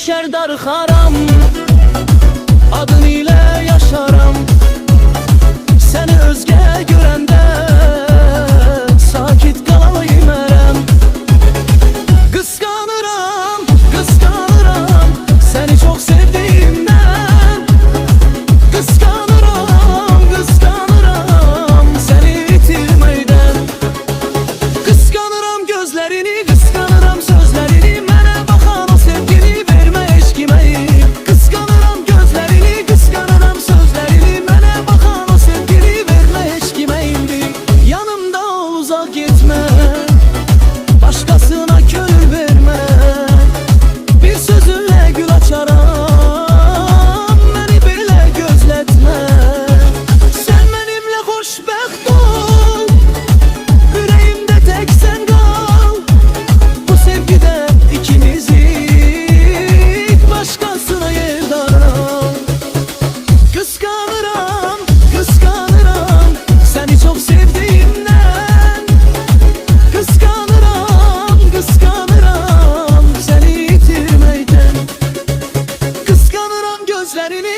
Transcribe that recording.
şerdar haram, adın ile yaşaram. Seni özge görende sakit kalabilmərəm. Kıskanıram, kıskanıram seni çok sevdiğimden. Kıskanıram, kıskanıram seni itirmeyden. Kıskanıram gözlerini, kıskanıram sözlerini, mənə baxan o sevgini vermə eşkiməyim. Kıskanıram gözlerini, kıskanıram sözlerini, mənə baxan o sevgini vermə eşkiməyimdir. Yanımda ol, uzak gitme, başkasına könül verme. Bir sözünle gül açaram, beni belə gözletme. Sen benimle xoşbəxt ol, yüreğimde tek sen kal. Bu sevgide ikimizik, başkasına yer daral. Kıskanıram, kıskanıram seni çok sevdiğimden. Kıskanıram, kıskanıram seni itirmeyden. Kıskanıram gözlerini,